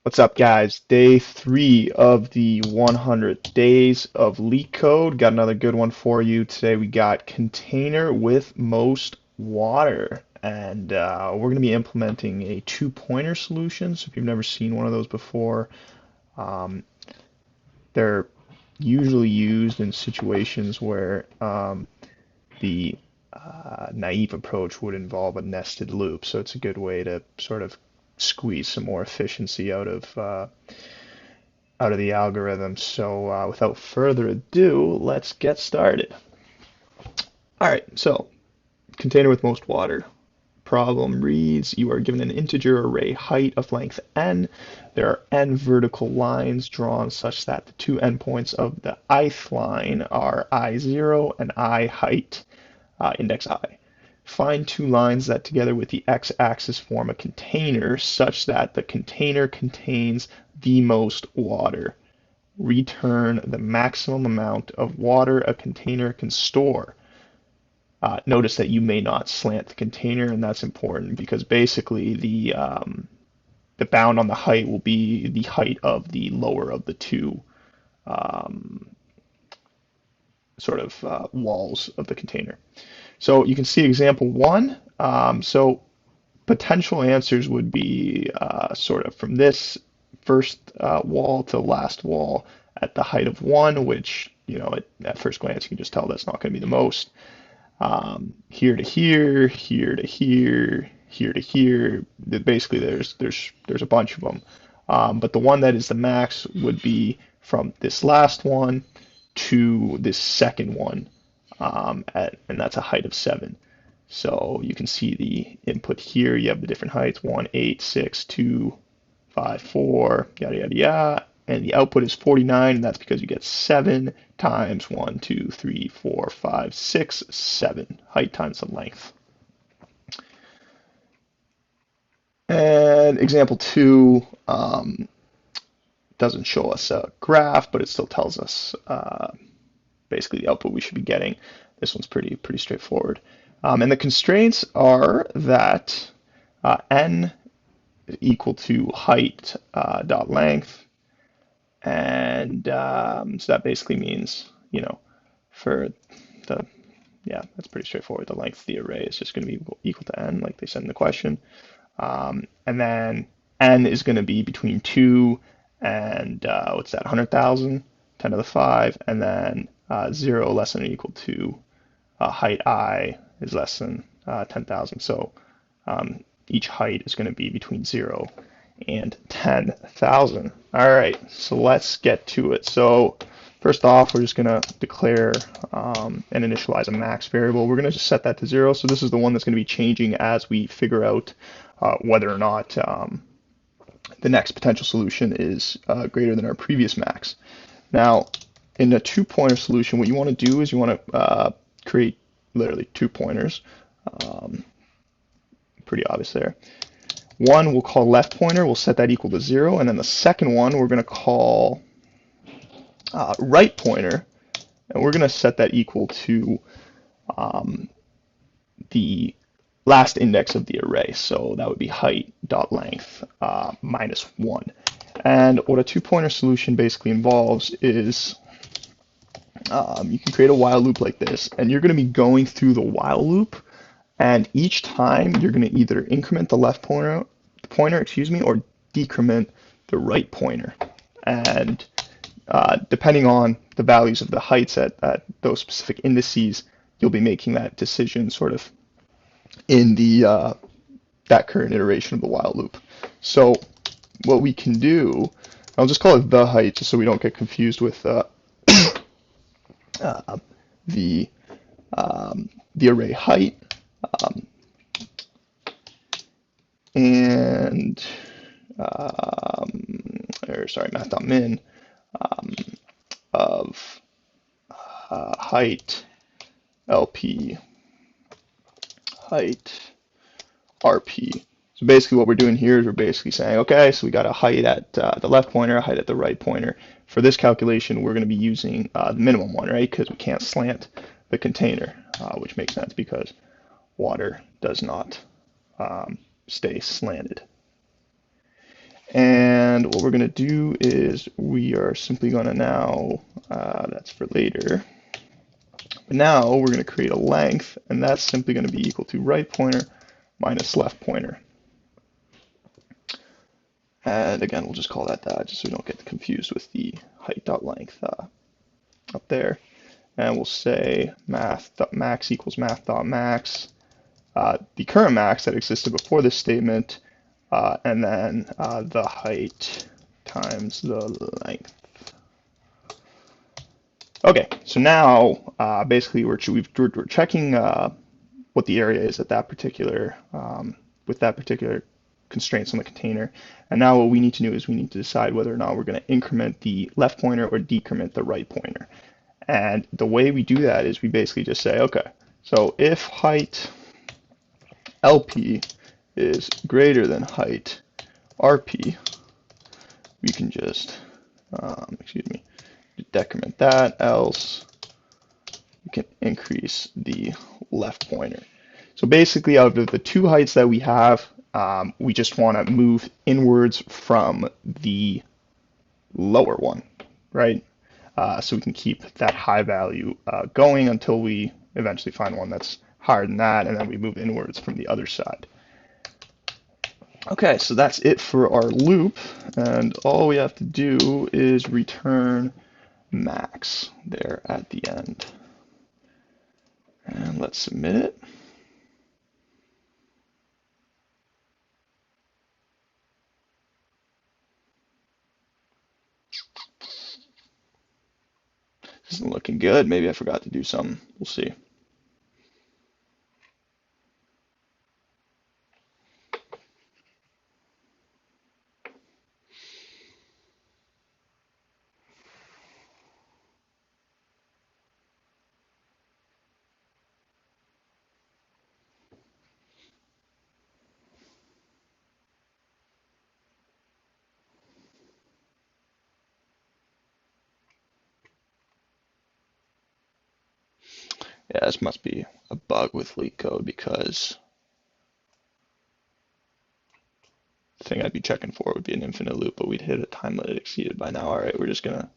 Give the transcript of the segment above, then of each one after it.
What's up, guys? Day 3 of the 100 Days of LeetCode. Got another good one for you. Today we got container with most water. And we're going to be implementing a two-pointer solution. So if you've never seen one of those before, um, they're usually used in situations where the naive approach would involve a nested loop. So it's a good way to sort of squeeze some more efficiency out of the algorithm. So without further ado, let's get started. All right, so container with most water. Problem reads, you are given an integer array height of length n. There are n vertical lines drawn such that the two endpoints of the ith line are I0 and I height, index I. Find two lines that together with the x-axis form a container such that the container contains the most water. Return the maximum amount of water a container can store. Notice that you may not slant the container, and that's important because basically the bound on the height will be the height of the lower of the two um, walls of the container. So you can see example one. So potential answers would be sort of from this first wall to last wall at the height of 1, which, at first glance you can just tell that's not going to be the most. Here to here, here to here, here to here. Basically, there's a bunch of them. But the one that is the max would be from this last one to this second one, and that's a height of 7. So you can see the input here. You have the different heights: 1, 8, 6, 2, 5, 4, yada yada yada. And the output is 49, and that's because you get 7 times 1, 2, 3, 4, 5, 6, 7. Height times the length. And example 2 doesn't show us a graph, but it still tells us basically the output we should be getting. This one's pretty straightforward. And the constraints are that n is equal to height dot length. And so that basically means, for that's pretty straightforward. The length of the array is just going to be equal to n, like they said in the question. And then n is going to be between 2 and, 100,000, 10 to the 5, and then 0 less than or equal to height I is less than 10,000. So each height is going to be between 0 and 10,000. All right, so let's get to it. So first off, we're just going to declare and initialize a max variable. We're going to just set that to 0. So this is the one that's going to be changing as we figure out whether or not the next potential solution is greater than our previous max. Now, in a two-pointer solution, what you want to do is you want to create literally 2 pointers. Pretty obvious there. One we'll call left pointer, we'll set that equal to 0, and then the second one we're going to call right pointer, and we're going to set that equal to the last index of the array. So that would be height dot length minus 1. And what a two-pointer solution basically involves is you can create a while loop like this, and you're going to be going through the while loop, and each time you're going to either increment the left pointer, or decrement the right pointer. And depending on the values of the heights at those specific indices, you'll be making that decision sort of in the that current iteration of the while loop. So what we can do, I'll just call it the height, just so we don't get confused with the array height. Math.min of height LP height RP. So basically what we're doing here is we're basically saying, okay, so we got a height at the left pointer, a height at the right pointer. For this calculation, we're going to be using the minimum one, right? Because we can't slant the container, which makes sense because water does not stay slanted. And what we're going to do is we are simply going to now, that's for later, but now we're going to create a length, and that's simply going to be equal to right pointer minus left pointer. And again, we'll just call that that, just so we don't get confused with the height.length up there. And we'll say math.max equals math.max, the current max that existed before this statement, and then the height times the length. Okay, so now basically we're checking what the area is at that particular with that particular constraints on the container. And now what we need to do is we need to decide whether or not we're going to increment the left pointer or decrement the right pointer. And the way we do that is we basically just say, okay, so if height LP is greater than height RP, we can just, decrement that, else we can increase the left pointer. So basically out of the two heights that we have, we just want to move inwards from the lower one, right? So we can keep that high value going until we eventually find one that's higher than that, and then we move inwards from the other side. Okay, so that's it for our loop, and all we have to do is return max there at the end. And let's submit it. This isn't looking good. Maybe I forgot to do something. We'll see. Yeah, this must be a bug with LeetCode, because the thing I'd be checking for would be an infinite loop, but we'd hit a time limit exceeded by now. All right, we're just gonna,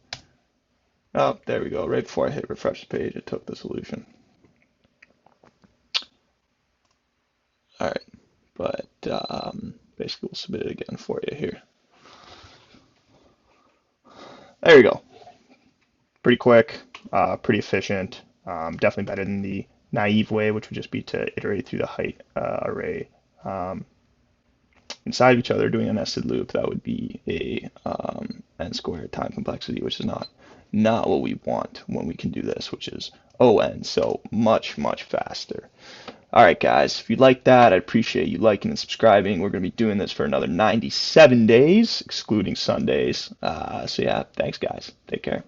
oh, there we go. Right before I hit refresh the page, it took the solution. All right, but basically we'll submit it again for you here. There you go. Pretty quick, pretty efficient. Definitely better than the naive way, which would just be to iterate through the height array inside of each other doing a nested loop. That would be a n squared time complexity, which is not what we want when we can do this, which is O(n), so much faster. All right, guys, if you like that, I'd appreciate you liking and subscribing. We're going to be doing this for another 97 days, excluding Sundays. So yeah, thanks, guys. Take care.